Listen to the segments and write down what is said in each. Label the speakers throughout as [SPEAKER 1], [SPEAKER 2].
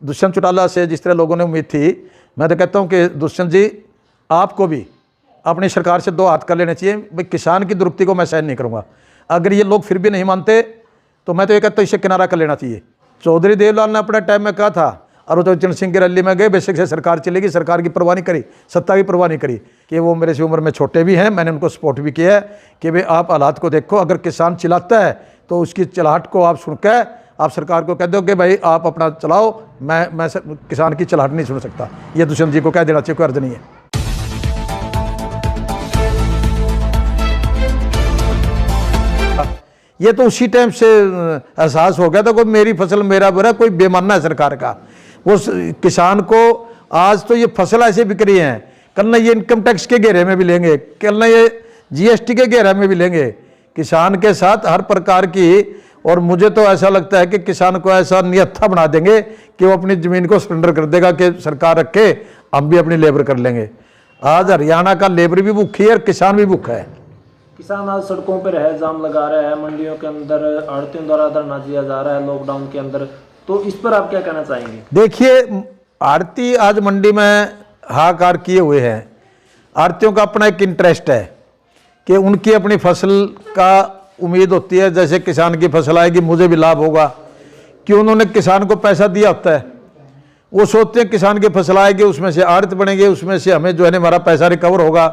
[SPEAKER 1] दुष्यंत चौटाला से जिस तरह लोगों ने उम्मीद थी, मैं तो कहता हूँ कि दुष्यंत जी आपको भी अपनी सरकार से 2 हाथ कर लेने चाहिए। भाई किसान की दुरुक्ति को मैं सहन नहीं करूँगा। अगर ये लोग फिर भी नहीं मानते तो मैं तो ये कहता हूँ इसे किनारा कर लेना चाहिए। चौधरी देवलाल ने अपने टाइम में कहा था, और तो चरण सिंह की रैली में गए, बेशक से सरकार चलेगी, सरकार की परवाह नहीं करी, सत्ता की परवाह नहीं करी, कि वो मेरे से उम्र में छोटे भी हैं, मैंने उनको सपोर्ट भी किया है कि भाई आप हालात को देखो, अगर किसान चिल्लाता है तो उसकी चिल्लाहट को आप सुनकर आप सरकार को कह दो कि भाई आप अपना चलाओ, मैं किसान की चिल्लाहट नहीं सुन सकता। ये दुष्यंत जी को कह देना चाहिए, कोई अर्ज नहीं है। ये तो उसी टाइम से एहसास हो गया था, कोई मेरी फसल मेरा बुरा, कोई बेमानना है सरकार का। वो किसान को आज तो ये फसल ऐसे बिक रही हैं, कल ना ये इनकम टैक्स के घेरे में भी लेंगे, कल ना ये जीएसटी के घेरे में भी लेंगे। किसान के साथ हर प्रकार की, और मुझे तो ऐसा लगता है कि किसान को ऐसा नियत्था बना देंगे कि वो अपनी ज़मीन को सरेंडर कर देगा कि सरकार रखे, हम भी अपनी लेबर कर लेंगे। आज हरियाणा का लेबर भी भूखी है और किसान भी भूखा है।
[SPEAKER 2] किसान आज सड़कों पर है, जाम लगा रहे हैं, मंडियों के अंदर आड़तियों द्वारा धरना दिया जा रहा है लॉकडाउन के अंदर, तो इस पर आप क्या कहना चाहेंगे?
[SPEAKER 1] देखिए, आड़ती आज मंडी में हाहाकार किए हुए हैं। आड़तियों का अपना एक इंटरेस्ट है कि उनकी अपनी फसल का उम्मीद होती है, जैसे किसान की फसल आएगी मुझे भी लाभ होगा, कि उन्होंने किसान को पैसा दिया होता है। वो सोचते हैं किसान की फसल आएगी, उसमें से आड़त बनेंगे, उसमें से हमें जो है हमारा पैसा रिकवर होगा।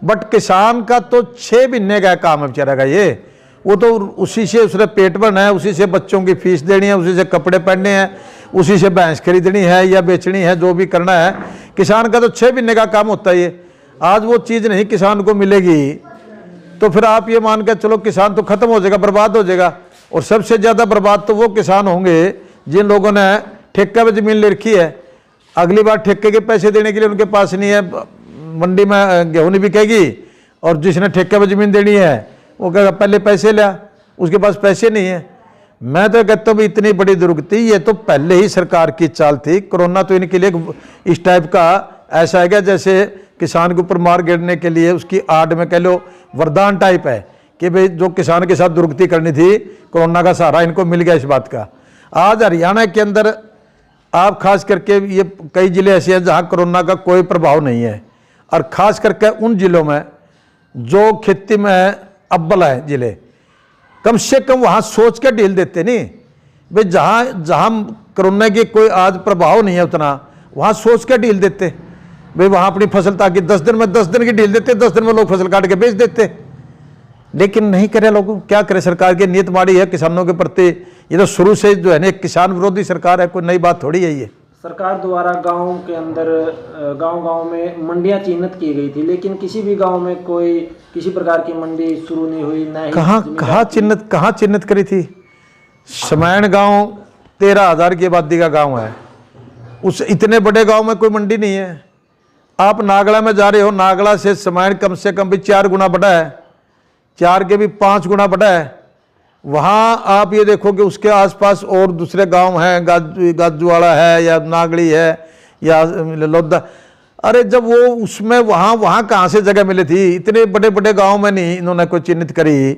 [SPEAKER 1] बट किसान का तो 6 महीने का काम है बेचारा का, ये वो तो उसी से उसने पेट भरना है, उसी से बच्चों की फीस देनी है, उसी से कपड़े पहनने हैं, उसी से भैंस खरीदनी है या बेचनी है, जो भी करना है। किसान का तो 6 महीने का काम होता है ये। आज वो चीज़ नहीं किसान को मिलेगी तो फिर आप ये मान के चलो किसान तो खत्म हो जाएगा, बर्बाद हो जाएगा। और सबसे ज़्यादा बर्बाद तो वो किसान होंगे जिन लोगों ने ठेका पे ज़मीन ले रखी है। अगली बार ठेके के पैसे देने के लिए उनके पास नहीं है, मंडी में गेहूँ नहीं बिकेगी, और जिसने ठेके पे ज़मीन देनी है वो कहेगा पहले पैसे लिया, उसके पास पैसे नहीं है। मैं तो कहता हूँ इतनी बड़ी दुर्गति, ये तो पहले ही सरकार की चाल थी। कोरोना तो इनके लिए इस टाइप का ऐसा है क्या जैसे किसान के ऊपर मार गिरने के लिए उसकी आड़ में कह लो वरदान टाइप है कि भाई जो किसान के साथ दुर्गति करनी थी, कोरोना का सहारा इनको मिल गया इस बात का। आज हरियाणा के अंदर आप खास करके ये कई ज़िले ऐसे हैं जहाँ कोरोना का कोई प्रभाव नहीं है, और ख़ास करके उन ज़िलों में जो खेती में अव्वल है ज़िले, कम से कम वहाँ सोच के ढील देते नहीं भाई। जहाँ जहाँ कोरोना की कोई आज प्रभाव नहीं है उतना, वहाँ सोच के ढील देते भाई। वहाँ अपनी फसल ताकि 10 दिन में 10 दिन की ढील देते, 10 दिन में लोग फसल काट के बेच देते। लेकिन नहीं करे लोग, क्या करे, सरकार की नीयत माड़ी है किसानों के प्रति। ये तो शुरू से जो है ना किसान विरोधी सरकार है, कोई नई बात थोड़ी है ये।
[SPEAKER 2] सरकार द्वारा गांव के अंदर गांव में मंडियां चिन्हित की गई थी, लेकिन किसी भी गांव में कोई किसी प्रकार की मंडी शुरू नहीं हुई। ना
[SPEAKER 1] कहाँ चिन्हित करी थी? समैन गांव 13,000 की आबादी का गांव है, उस इतने बड़े गांव में कोई मंडी नहीं है। आप नागड़ा में जा रहे हो, नागड़ा से समैन कम से कम भी 4 गुना बड़ा है, 4 के भी 5 गुना बड़ा है। वहाँ आप ये देखो कि उसके आसपास और दूसरे गांव हैं, गाजूवाड़ा है या नागड़ी है या लोधा। अरे जब वो उसमें वहाँ कहाँ से जगह मिली थी? इतने बड़े बड़े गांव में नहीं इन्होंने कोई चिन्हित करी।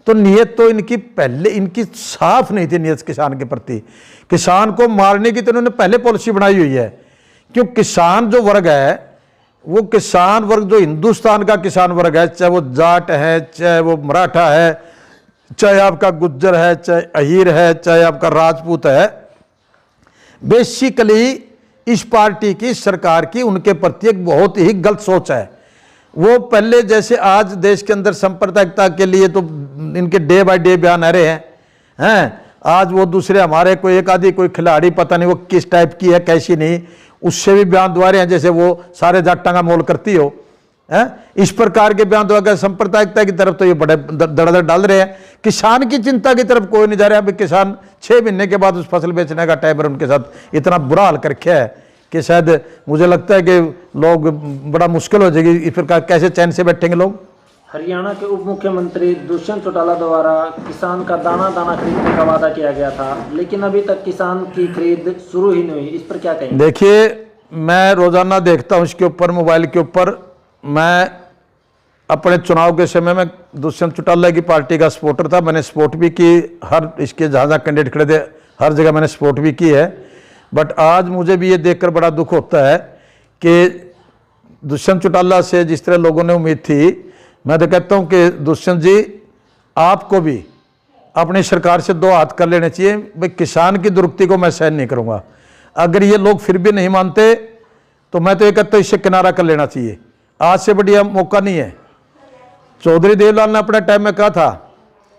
[SPEAKER 1] तो नीयत तो इनकी पहले इनकी साफ नहीं थी, नीयत किसान के प्रति। किसान को मारने की तो इन्होंने पहले पॉलिसी बनाई हुई है। क्यों? किसान जो वर्ग है वो किसान वर्ग जो हिंदुस्तान का किसान वर्ग है, चाहे वो जाट है, चाहे वो मराठा है, चाहे आपका गुज्जर है, चाहे अहीर है, चाहे आपका राजपूत है, बेसिकली इस पार्टी की सरकार की उनके प्रति एक बहुत ही गलत सोच है। वो पहले जैसे आज देश के अंदर सांप्रदायिकता के लिए तो इनके डे बाय डे बयान आ रहे हैं। आज वो दूसरे हमारे कोई एक आदि कोई खिलाड़ी पता नहीं वो किस टाइप की है कैसी नहीं, उससे भी बयान दुआ रहे हैं जैसे वो सारे जाट्टा का मोल करती हो। इस प्रकार के बयान दुआ सांप्रदायिकता की तरफ तो ये बड़े दड़दड़ डाल रहे हैं। किसान की चिंता की तरफ कोई नहीं जा रहा है। अभी किसान 6 महीने के बाद उस फसल बेचने का टाइम उनके साथ इतना बुरा हाल कर रखा है कि शायद मुझे लगता है कि लोग बड़ा मुश्किल हो जाएगी इस प्रकार, कैसे चैन से बैठेंगे लोग।
[SPEAKER 2] हरियाणा के उप मुख्यमंत्री दुष्यंत चौटाला द्वारा किसान का दाना दाना खरीदने का वादा किया गया था, लेकिन अभी तक किसान की खरीद शुरू ही नहीं हुई। इस पर क्या कहेंगे?
[SPEAKER 1] देखिए, मैं रोजाना देखता हूँ इसके ऊपर, मोबाइल के ऊपर। मैं अपने चुनाव के समय में दुष्यंत चौटाला की पार्टी का सपोर्टर था, मैंने सपोर्ट भी की। हर इसके जहाँ जहाँ कैंडिडेट खड़े थे हर जगह मैंने सपोर्ट भी की है। बट आज मुझे भी ये देखकर बड़ा दुख होता है कि दुष्यंत चौटाला से जिस तरह लोगों ने उम्मीद थी, मैं तो कहता हूँ कि दुष्यंत जी आपको भी अपनी सरकार से दो हाथ कर लेने चाहिए। भाई किसान की दुरुक्ति को मैं सहन नहीं करूँगा। अगर ये लोग फिर भी नहीं मानते तो मैं तो ये कहता हूँ इससे किनारा कर लेना चाहिए। आज से बढ़िया मौका नहीं है। चौधरी देवलाल ने अपने टाइम में कहा था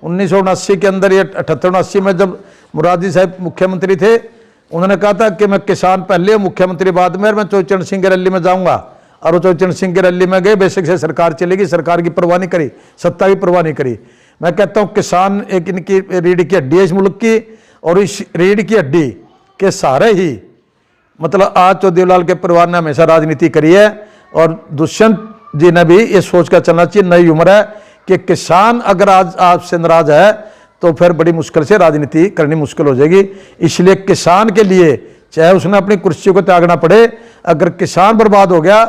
[SPEAKER 1] 1979 के अंदर, या 78-79 में जब मुरारजी साहब मुख्यमंत्री थे, उन्होंने कहा था कि मैं किसान पहले मुख्यमंत्री बाद में, और मैं चौचरण सिंह की रैली में जाऊंगा। और वो चौचरण सिंह की रैली में गए, बेशक से सरकार चलेगी, सरकार की परवाह नहीं करी, सत्ता की परवाह नहीं करी। मैं कहता हूँ किसान एक इनकी रीढ़ की हड्डी है इस मुल्क की, और इस रीढ़ की हड्डी के सहारे ही मतलब आज चौधरी देवलाल के परिवार ने हमेशा राजनीति करी है। और दुष्यंत जी ने भी ये सोच कर चलना चाहिए, नई उम्र है कि किसान अगर आज आपसे नाराज है तो फिर बड़ी मुश्किल से राजनीति करनी मुश्किल हो जाएगी। इसलिए किसान के लिए चाहे उसने अपनी कुर्सी को त्यागना पड़े, अगर किसान बर्बाद हो गया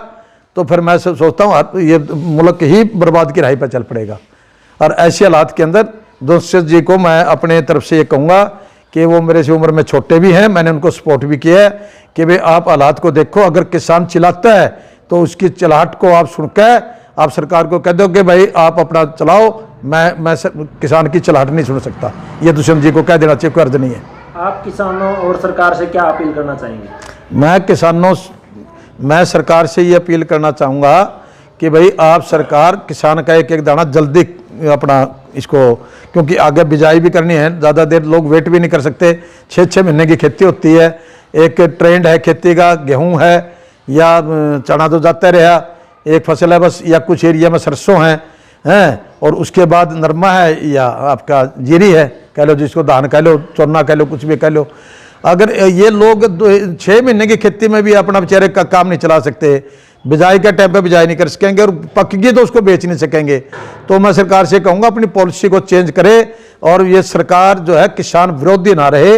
[SPEAKER 1] तो फिर मैं सोचता हूँ ये मुल्क ही बर्बाद की राह पर चल पड़ेगा। और ऐसे हालात के अंदर दुष्यंत जी को मैं अपने तरफ से ये कहूँगा कि वो मेरे से उम्र में छोटे भी हैं, मैंने उनको सपोर्ट भी किया है कि भाई आप हालात को देखो। अगर किसान चिल्लाता है तो उसकी चिल्लाहट को आप सुनकर आप सरकार को कह दो कि भाई आप अपना चलाओ, मैं किसान की चिल्लाहट नहीं सुन सकता। ये दुष्यंत जी को कह देना चाहिए, कोई अर्ज नहीं है।
[SPEAKER 2] आप किसानों और सरकार से क्या अपील करना चाहेंगे?
[SPEAKER 1] मैं सरकार से ये अपील करना चाहूँगा कि भाई आप सरकार किसान का एक एक दाना जल्दी अपना इसको, क्योंकि आगे बिजाई भी करनी है, ज़्यादा देर लोग वेट भी नहीं कर सकते। 6-6 महीने की खेती होती है, एक ट्रेंड है खेती का, गेहूं है या चना तो जाता रहा, एक फसल है बस, या कुछ एरिया में सरसों हैं और उसके बाद नरमा है या आपका जीरी है, कह लो जिसको धान कह लो, चोना कह लो, कुछ भी कह लो। अगर ये लोग 6 महीने की खेती में भी अपना बेचारे का काम नहीं चला सकते, बिजाई के टाइम पे बिजाई नहीं कर सकेंगे और पकेगी तो उसको बेच नहीं सकेंगे, तो मैं सरकार से कहूँगा अपनी पॉलिसी को चेंज करे और ये सरकार जो है किसान विरोधी ना रहे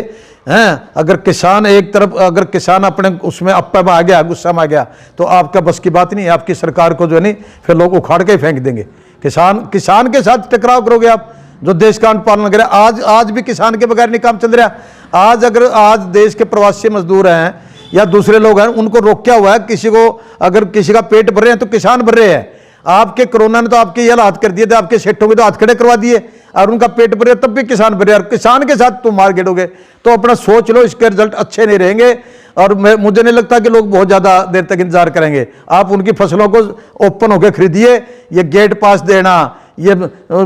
[SPEAKER 1] हैं। अगर किसान एक तरफ, अगर किसान अपने उसमें अप्पा में आ गया, गुस्सा में आ गया, तो आपका बस की बात नहीं है, आपकी सरकार को जो है नहीं फिर लोग उखाड़ के फेंक देंगे। किसान के साथ टकराव करोगे आप, जो देश का अन्न पालन करे। आज भी किसान के बगैर नहीं काम चल रहा। आज देश के प्रवासी मजदूर हैं या दूसरे लोग हैं, उनको रोका हुआ है। अगर किसी का पेट भर रहे हैं तो किसान भर रहे हैं। आपके कोरोना ने तो आपके ये हालात कर दिए थे, आपके सेठों के तो हाथ खड़े करवा दिए और उनका पेट भरे तब भी किसान भरे, और किसान के साथ तुम मार गिरोगे तो अपना सोच लो, इसके रिजल्ट अच्छे नहीं रहेंगे। और मुझे नहीं लगता कि लोग बहुत ज़्यादा देर तक इंतजार करेंगे। आप उनकी फसलों को ओपन होकर खरीदिए। ये गेट पास देना, ये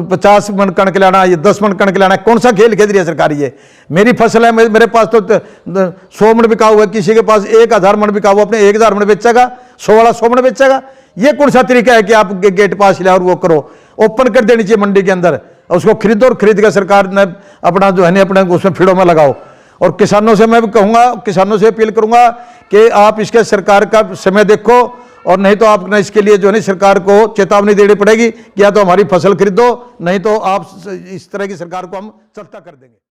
[SPEAKER 1] 50 मन कणक लाना, ये 10 मन कणक लाना, कौन सा खेल खेल रही है सरकार? ये मेरी फसल है, मेरे पास तो 100 मन बिका हुआ है, किसी के पास 1000 मन बिका हुआ, अपने 1000 मन बेचेगा, 100 वाला 100 मन बेचेगा। ये कौन सा तरीका है कि आप गेट पास ले और वो करो? ओपन कर देनी चाहिए मंडी के अंदर, उसको खरीदो और खरीद कर सरकार ने अपना जो है नहीं अपने उसमें फीडों में लगाओ। और किसानों से मैं भी कहूँगा, किसानों से अपील करूँगा कि आप इसके सरकार का समय देखो, और नहीं तो आप ना इसके लिए जो है नहीं सरकार को चेतावनी देनी पड़ेगी कि या तो हमारी फसल खरीदो, नहीं तो आप इस तरह की सरकार को हम चलता कर देंगे।